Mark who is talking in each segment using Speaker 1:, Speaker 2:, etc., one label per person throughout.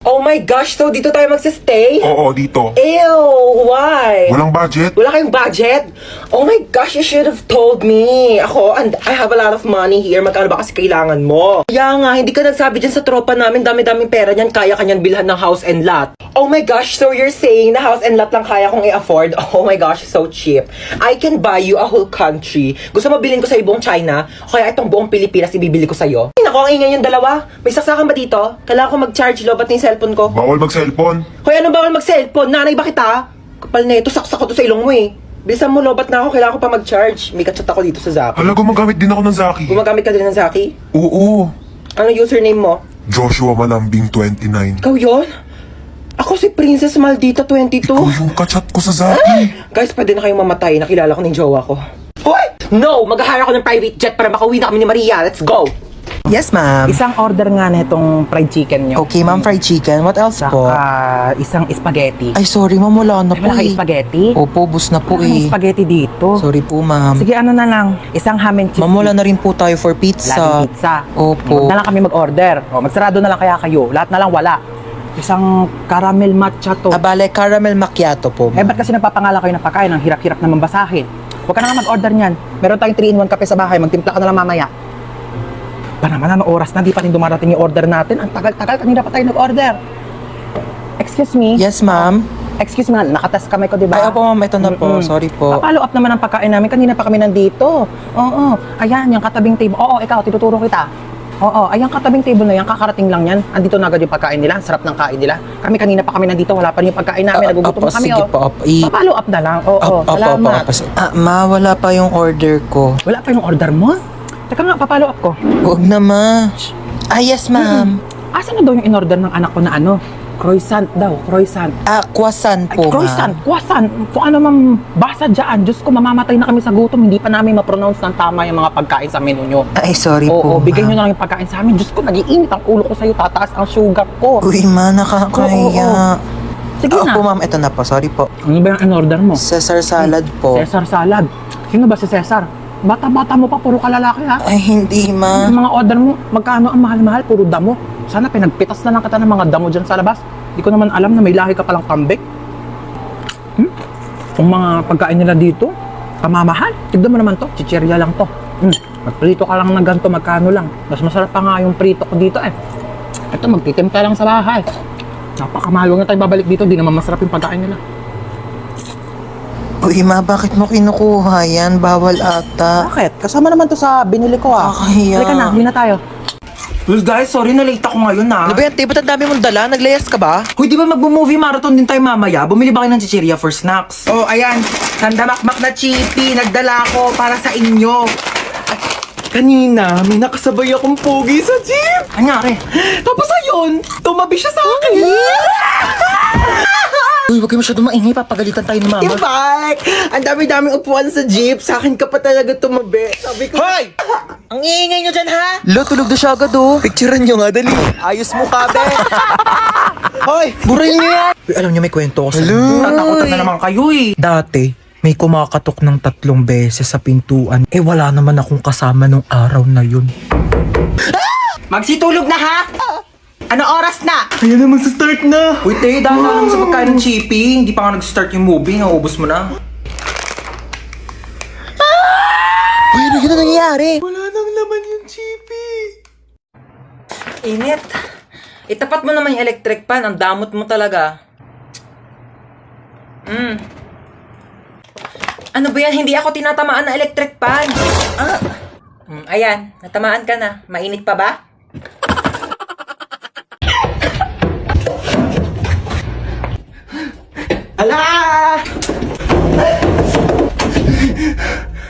Speaker 1: Oh my gosh, so dito tayo magsistay?
Speaker 2: Oo, dito.
Speaker 1: Ew, why?
Speaker 2: Walang budget?
Speaker 1: Wala kayong budget? Oh my gosh, you should have told me. Ako, and I have a lot of money here. Magkano ba kasi kailangan mo? Kaya nga, hindi ka nagsabi dyan sa tropa namin. Dami-daming pera niyan. Kaya kanyan bilhan ng house and lot. Oh my gosh, so you're saying na house and lot lang kaya kong i-afford? Oh my gosh, so cheap. I can buy you a whole country. Gusto mo bilhin ko sa buong China? O kaya itong buong Pilipinas ibibili ko sa'yo? Ay, naku, ang ingay yung dalawa. May saksakan ba dito? Kailangan ko mag-charge lo, ba't yung cellphone ko?
Speaker 2: Bawal mag-cellphone.
Speaker 1: Hoy, ano bawal mag-cellphone? Nanay ba kita? Kapal na ito, saksak ko to sa ilong mo eh. Bilisan mo, lobat na ako. Kailangan ko pa mag-charge. May kachat ako dito sa Zaki.
Speaker 2: Hala, gumagamit din ako ng Zaki.
Speaker 1: Gumagamit ka din ng Zaki?
Speaker 2: Oo.
Speaker 1: Ano username mo?
Speaker 2: Joshua Malambing 29.
Speaker 1: Ikaw yun? Ako si Princess Maldita 22.
Speaker 2: Ikaw yung kachat ko sa Zaki.
Speaker 1: Guys, pwede na kayong mamatay. Nakilala ko ng jowa ko. Hoy! No! Mag-hire ako ng private jet para makauwi na kami ni Maria. Let's go!
Speaker 3: Yes, ma'am.
Speaker 4: Isang order nga na itong fried chicken nyo.
Speaker 3: Okay, ma'am, fried chicken. What else po?
Speaker 4: Saka isang spaghetti.
Speaker 3: Ay, sorry, ma'am, wala na po
Speaker 4: Wala kayo spaghetti?
Speaker 3: Opo, bus na po
Speaker 4: May
Speaker 3: eh.
Speaker 4: spaghetti dito.
Speaker 3: Sorry po, ma'am.
Speaker 4: Sige, ano na lang. Isang ham and cheese.
Speaker 3: Ma'am, wala na rin po tayo for pizza.
Speaker 4: Laging pizza.
Speaker 3: Opo.
Speaker 4: Huwag na lang kami mag-order. O, magsarado na lang kaya kayo. Lahat na lang wala. Isang caramel matcha to.
Speaker 3: Abale, caramel macchiato po,
Speaker 4: Eh,
Speaker 3: ma'am.
Speaker 4: ba't kasi nagpapangalan kayo ng pagkain? Ang hirap-hirap naman basahin. Huwag ka na nga mag-order niyan. Meron tayong 3-in-1 kape sa bahay. Magtimpla ka na lang mamaya. Ba naman, ano oras na? Di pa rin dumarating yung order natin. Ang tagal-tagal. Kanina pa tayo nag-order. Excuse me?
Speaker 3: Yes, ma'am.
Speaker 4: Excuse me, nakatas kamay ko, di ba?
Speaker 3: Ay, opo, ma'am, ito na po.
Speaker 4: Mm-mm.
Speaker 3: Sorry po.
Speaker 4: Follow up naman ang pagkain namin. Kanina pa kami nandito. Oo. Ayan, yung katabing table. Oo, ikaw, tinuturo kita. Oo, ayan katabing table na yan. Kakarating lang yan. Andito na agad yung pagkain nila. Ang sarap ng kain nila. Kami kanina pa kami nandito. Wala pa rin yung pagkain namin. Nagugutom
Speaker 3: Opo,
Speaker 4: na kami,
Speaker 3: sige
Speaker 4: oh.
Speaker 3: po, opo.
Speaker 4: Follow up na lang. Oo, salamat.
Speaker 3: Ma, wala pa yung order ko.
Speaker 4: Wala pa yung order mo? Teka nga, papalo up ko.
Speaker 3: Huwag na, ma. Ah, yes, ma'am.
Speaker 4: Asan na daw yung in-order ng anak ko na ano? Croissant daw, croissant.
Speaker 3: Ah, croissant
Speaker 4: Ay,
Speaker 3: po,
Speaker 4: croissant,
Speaker 3: ma'am.
Speaker 4: croissant. Kung ano mang basa dyan. Diyos ko, mamamatay na kami sa gutom. Hindi pa namin ma-pronounce ng tama yung mga pagkain sa menu nyo.
Speaker 3: Ay, sorry po,
Speaker 4: Oo, bigay nyo
Speaker 3: ma'am.
Speaker 4: na lang yung pagkain sa amin. Diyos ko, nag-iinit ang ulo ko sa'yo. Tataas ang sugar ko.
Speaker 3: Uy, ma, nakakaya.
Speaker 4: Sige na.
Speaker 3: Opo, ma'am, ito na po. Sorry po.
Speaker 4: Ano ba yung in-order mo?
Speaker 3: Caesar salad po.
Speaker 4: Cesar salad. Sino ba si Cesar? Bata-bata mo pa, puro kalalaki ha.
Speaker 3: Ay, hindi, ma.
Speaker 4: Yung mga order mo, magkano ang mahal-mahal, puro damo. Sana pinagpitas na lang kita ng mga damo dyan sa labas. Hindi ko naman alam na may lahi ka palang kambing. Kung mga pagkain nila dito, pamamahal. Tignan mo naman to, chichirya lang to. Magprito ka lang ng ganito, magkano lang. Mas masarap pa nga yung prito ko dito eh. Ito, magtitimpla lang sa bahay. Napakamahal, huwag na tayo babalik dito, di naman masarap yung pagkain nila.
Speaker 3: Uy, ma, bakit mo kinukuha yan? Bawal ata.
Speaker 4: Bakit? Kasama naman to sa binili ko ah.
Speaker 3: Kakahiya.
Speaker 4: Halika na, hindi na tayo.
Speaker 1: Well guys, sorry na late ako ngayon na.
Speaker 3: Ano ba yan, te? Ba't ang dami mong dala? Naglayas ka ba?
Speaker 1: Hoy, di ba magbo-movie marathon din tayo mamaya? Bumili ba kayo ng chichirya for snacks? Oh, ayan. Sandamakmak na chippy. Nagdala ko para sa inyo. At kanina, may nakasabay akong pogi sa jeep. Anyari? Tapos ayun, tumabi siya sa akin.
Speaker 3: Uy, huwag kayo masyadong maingay. Papagalitan tayo ni mama.
Speaker 1: Ibak! Ang dami-daming upuan sa jeep. Sa akin ka pa talaga tumabi. Sabi ko,
Speaker 3: Hoy! Ang iingay nyo dyan, ha? Lo, tulog na siya agad, oh. Picturean nyo nga, dali. Ayos mo, kabe. Hoy, burayin nyo yan. Uy, alam nyo, may kwento ko sa
Speaker 1: tatakutan na naman kayo eh.
Speaker 5: Dati, may kumakatok ng 3 beses sa pintuan. Eh wala naman akong kasama nung araw na yun.
Speaker 1: Magsitulog na ha? Ano oras na?
Speaker 5: Ayan naman sa start na.
Speaker 1: Uy, te, dahil lang sa pagkain ng chippy. Hindi pa nga nag-start yung movie. Naubos mo na.
Speaker 3: Uy, ano yun na nangyayari?
Speaker 1: Wala nang laman yung chippy. Init. Itapat mo naman yung electric fan. Ang damot mo talaga. Ano ba yan? Hindi ako tinatamaan ng electric fan. Ayan, natamaan ka na. Mainit pa ba? Ala!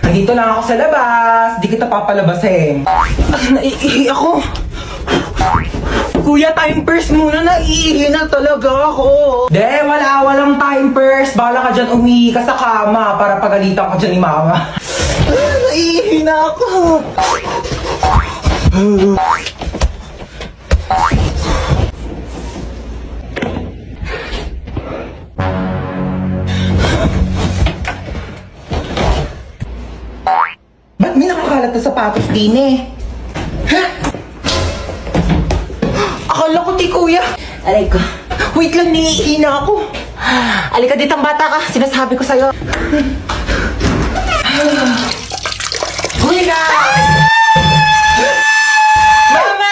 Speaker 1: Nandito lang ako sa labas. Di kita papalabasin. Naiihi ako. Kuya, time first muna. Naiihi na talaga ako. Walang time first. Bala ka dyan umihi ka sa kama para pagalitan ko dyan ni mama. Naiihi na ako. Ba't may nakakalat na sapatos din eh? Ha? Akala ko ti kuya. Aray ko. Wait lang, niihina ako. Alika dito, bata ka. Sinasabi ko sa'yo. Huwag ka! Mama!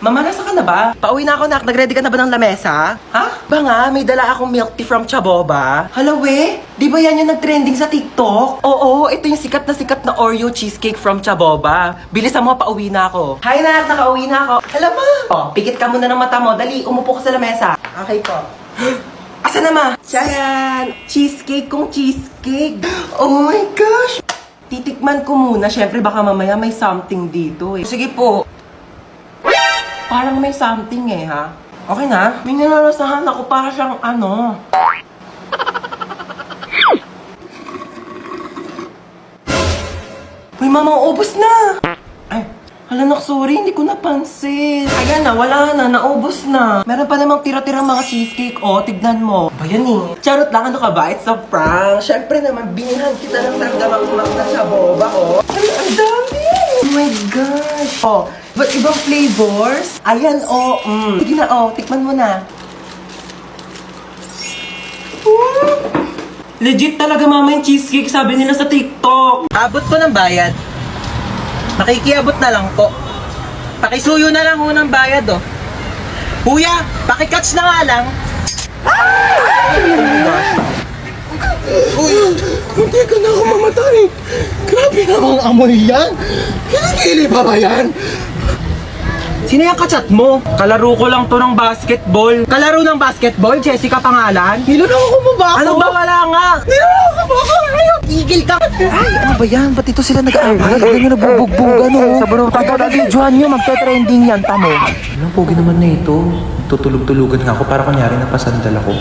Speaker 1: Mama, nasa ka na ba? Pauwi na ako, nak. Nag-ready ka na ba ng lamesa? Ha? Ba nga, may dala akong milk tea from Chaboba. Hala, we? Di ba yan yung nag-trending sa TikTok? Oo, ito yung sikat na Oreo cheesecake from Chaboba. Bilisan mo, pauwi na ako. Hi, nak. Nakauwi na ako. Hala, ma. Oh, pikit ka muna ng mata mo. Dali, umupo ka sa lamesa. Okay po. Asa na, ma? Charan! Cheesecake kong cheesecake. Oh my gosh! Titikman ko muna. Siyempre, baka mamaya may something dito eh. Sige po. Parang may something eh, ha? Okay na? May nalalasahan ako para siyang ano. Uy, mama, ubos na! Ay, hala nak, sorry, hindi ko napansin. Ayan na, wala na, naubos na. Meron pa namang tira-tirang mga cheesecake, oh, tignan mo. Ba yan eh? Charot lang, ano ka ba? It's a prank. Siyempre naman, binihan kita ng tanggamang na Chaboba, oh. Ay, ang dami! Oh my gosh! Oh, but ibang flavors? Ayan, oh, Sige na, oh, tikman mo na. Legit talaga, mama, yung cheesecake, sabi nila sa TikTok.
Speaker 3: Abot po ng bayad. Makikiabot na lang po. Pakisuyo na lang ho ng bayad, oh. Kuya, pakikatch na nga lang.
Speaker 2: Uy, munti ka na ako mamatay. Grabe namang amoy yan. Kinikili pa ba yan?
Speaker 3: Sino yung kachat mo?
Speaker 1: Kalaro ko lang to ng basketball.
Speaker 3: Kalaro ng basketball, Jessica pangalan?
Speaker 1: Niloloko mo ba ako?
Speaker 3: Ano ba? Wala nga.
Speaker 1: Niloloko mo ako? Ayaw!
Speaker 3: Tigil ka.
Speaker 5: Ay, ano ba yan? Ba't ito sila nag-aaway? Ganyan yung nagbubugbugan, oh. Sa baro, pagka-videohan nyo, magte-trending yan, tamo. Anong pogi naman na ito? Tutulog-tulugan nga ako para kunyari napasandal ako.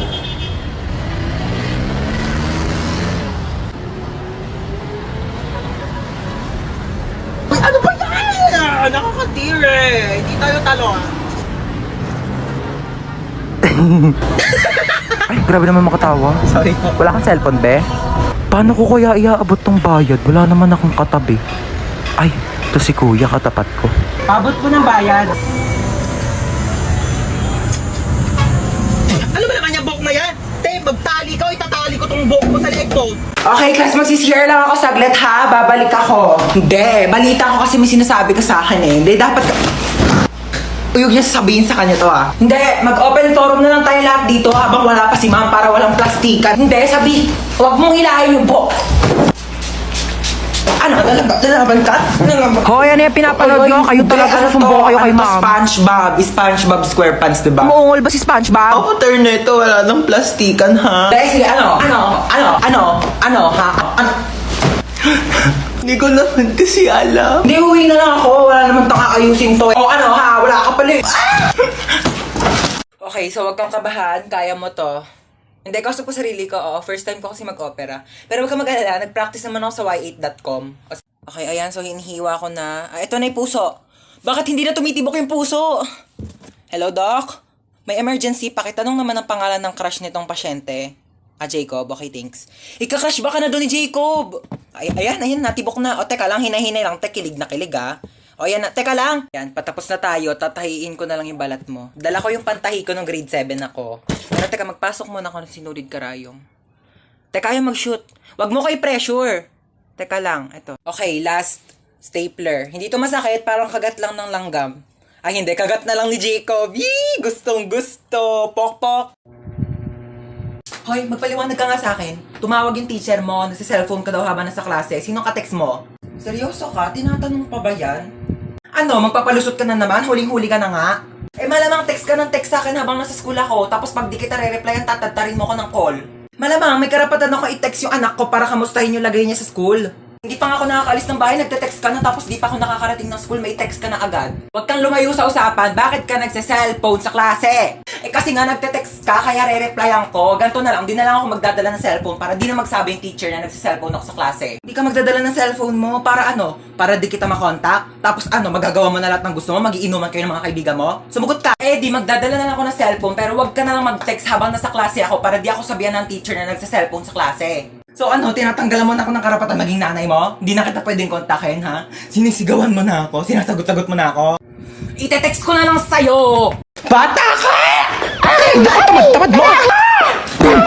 Speaker 3: Ano ba yan? Nakakatire. Hindi tayo talo, ah.
Speaker 5: Ay, grabe naman makatawa.
Speaker 3: Sorry po.
Speaker 5: Wala kang cellphone, be? Paano ko kaya iaabot tong bayad? Wala naman akong katabi. Ay, to si kuya, katapat ko.
Speaker 3: Abot po ng bayad. Ano ba naman yung buhok na yan? Te, magtali ka o itatali ko tong buhok mo sa leg ko.
Speaker 1: Okay, class, magsishare lang ako saglit ha. Babalik ako. Hindi, balita ko kasi may sinasabi ka sa akin eh. Hindi, dapat ka... Uyog niya sasabihin sa kanya to ah. Hindi, mag-open forum na lang tayo lahat dito habang wala pa si ma'am para walang plastikan. Hindi, sabi, huwag mong hilahin yung buhok. Ano, nalaban ka?
Speaker 5: Hoy, ano yung pinapanood nyo? Kayo talaga susumbo kayo kay ma'am.
Speaker 1: SpongeBob SquarePants, diba?
Speaker 5: Umuungol ba si SpongeBob?
Speaker 1: Ako, turn nito, wala nang plastikan, ha? Dahil sige, ano, ha? Hindi ko naman kasi alam. Hindi, uwi na lang ako. Wala naman tang aayusin to. O ano, ha? Wala ka pala. Okay, so wag kang kabahan. Kaya mo to. Hindi, kausap ko sarili ko. Oo, first time ko kasi mag-opera. Pero wag kang mag-alala. Nag-practice naman ako sa y8.com. Okay, ayan. So, hinihiwa ko na. Ito na yung puso. Bakit hindi na tumitibok yung puso? Hello, Doc? May emergency. Pakitanong naman ang pangalan ng crush nitong pasyente. Jacob. Okay, thanks. Ika-crush ba ka na doon ni Jacob? Ayan, natibok na. O, teka lang, hinay-hinay lang. Kilig na kilig, ha? O, yan na. Teka lang. Yan, patapos na tayo. Tatahiin ko na lang yung balat mo. Dala ko yung pantahi ko nung grade 7 ako. Pero teka, magpasok muna ako ng sinulid karayong. Teka, ayaw mag-shoot. Wag mo kay pressure. Teka lang, ito. Okay, last stapler. Hindi to masakit, parang kagat lang ng langgam. Ay, hindi. Kagat na lang ni Jacob. Yee! Gustong gusto. Pok-pok. Hoy, magpaliwanag ka nga sa akin. Tumawag yung teacher mo, nasa-cellphone ka daw habang nasa klase. Sinong ka-text mo? Seryoso ka? Tinatanong pa ba yan? Ano, magpapalusot ka na naman? Huling-huli ka na nga? Eh malamang text ka ng text sa akin habang nasa school ako, tapos pag di kita re-replyan, tatadtarin mo ko ng call. Malamang may karapatan ako i-text yung anak ko para kamustahin yung lagay niya sa school. Hindi pa nga ako nakakaalis ng bahay, nagte-text ka na, tapos di pa ako nakakarating ng school, may text ka na agad. Huwag kang lumayo sa usapan, bakit ka nagse-cellphone sa klase? Eh kasi nga nagte-text ka, kaya re-replyan ko. Ganto na lang, di na lang ako magdadala ng cellphone para di na magsabi yung teacher na nagse-cellphone ako sa klase. Hindi ka magdadala ng cellphone mo, para ano? Para di kita makontak? Tapos ano, magagawa mo na lahat ng gusto mo, magiinuman kayo ng mga kaibigan mo? Sumugot ka! Eh di, magdadala na lang ako ng cellphone, pero wag ka na lang mag-text habang nasa klase ako para di ako sabihan ng teacher na nagse-cellphone sa klase. So ano, tinatanggalan mo na ako ng karapatan maging nanay mo? Hindi na kita pwedeng kontakin, ha? Sinisigawan mo na ako, sinasagot-sagot mo na ako. Ite-text ko na lang sa'yo! Bata ka! Tamad mo!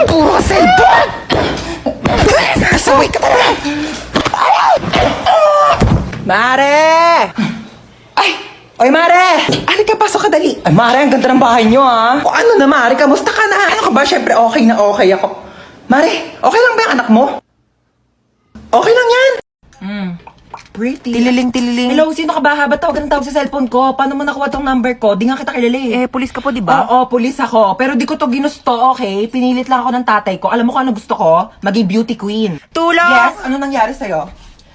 Speaker 1: Puro cellphone! Saway ka talaga! Mare! Ay! Oy, Mare! Halika, pasok ka dali. Ay, Mare, ang ganda ng bahay nyo, ha? O ano na, Mare? Kamusta ka na? Ano ka ba? Siyempre, okay na okay ako. Mare, okay lang ba yung anak mo? Okay lang yan. Pretty.
Speaker 3: Tililing.
Speaker 1: Hello, sino ka ba? Ba't tawag ng tawag sa cellphone ko? Paano mo nakuha tong number ko? Di nga kita kilala eh.
Speaker 3: Pulis ka po, di ba?
Speaker 1: Oo, pulis ako. Pero di ko to ginusto, okay? Pinilit lang ako ng tatay ko. Alam mo kung ano gusto ko? Maging beauty queen.
Speaker 3: Tulong!
Speaker 1: Yes, ano nangyari sa'yo?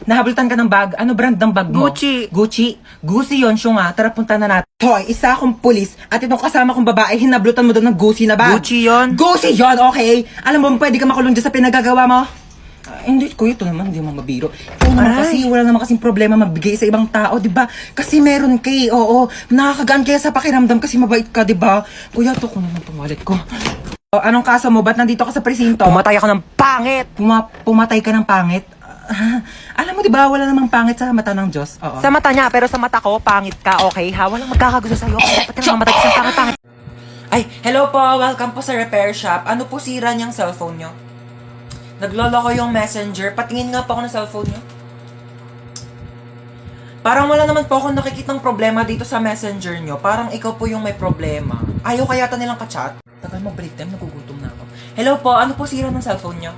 Speaker 1: Nahabultan ka ng bag? Ano brand ng bag mo?
Speaker 3: Gucci.
Speaker 1: Gucci yun, siya nga. Tara, punta na natin. Hoy, isa akong pulis at itong kasama kong babae, hinablutan mo doon ng Gucci na bag.
Speaker 3: Gucci yun?
Speaker 1: Gucci yun, okay? Alam mo, pwede ka makulong dyan sa pinagagawa mo? Hindi, kuya, ito naman, hindi mo mabiro. Ito naman kasi, wala naman kasing problema magbigay sa ibang tao, di ba? Kasi meron kay, oo, nakakagaan kaya sa pakiramdam kasi mabait ka, di ba? Kuya, ito ko naman itong wallet ko. O, anong kaso mo? Ba't nandito ka sa presinto?
Speaker 3: Pumatay ako ng pangit!
Speaker 1: Pumatay ka ng pangit? Alam mo, di ba, wala namang pangit sa mata ng Diyos. Oo.
Speaker 3: Sa mata niya, pero sa mata ko, pangit ka, okay ha? Walang magkakagusto sa'yo. Ba't ka naman matay ka sa pangit?
Speaker 1: Ay, hello po, welcome po sa repair shop. Ano po sira niyang cellphone niyo? Naglolo ko yung messenger. Patingin nga po ako ng cellphone niyo. Parang wala naman po akong nakikitang problema dito sa messenger niyo. Parang ikaw po yung may problema. Ayaw kaya yata nilang ka-chat? Tagal mo break time, nagugutom na ako. Hello po, ano po sira ng cellphone niyo?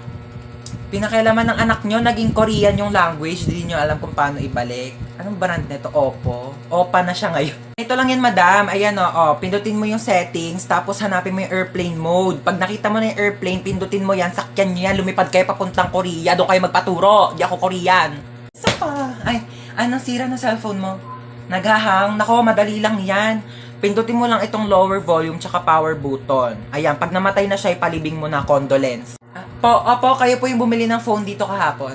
Speaker 1: Pinakailaman ng anak nyo, naging Korean yung language, hindi nyo alam kung paano ibalik. Anong brand nito? Oppo. Oppa na siya ngayon. Ito lang yan, madam. Ayan o, pindutin mo yung settings, tapos hanapin mo yung airplane mode. Pag nakita mo na yung airplane, pindutin mo yan, sakyan nyo yan, lumipad kayo papuntang Korea, doon kayo magpaturo. Di ako Korean. Isa pa. Ay, anong sira ng cellphone mo? Naghahang. Nako, madali lang yan. Pindutin mo lang itong lower volume tsaka power button. Ayan, pag namatay na siya, ipalibing mo na condolence. Opo, kayo po yung bumili ng phone dito kahapon.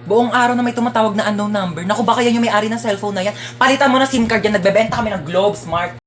Speaker 1: Buong araw na may tumatawag na unknown number. Naku, baka yan yung may-ari ng cellphone na yan. Palitan mo na SIM card yan. Nagbebenta kami ng Globe Smart.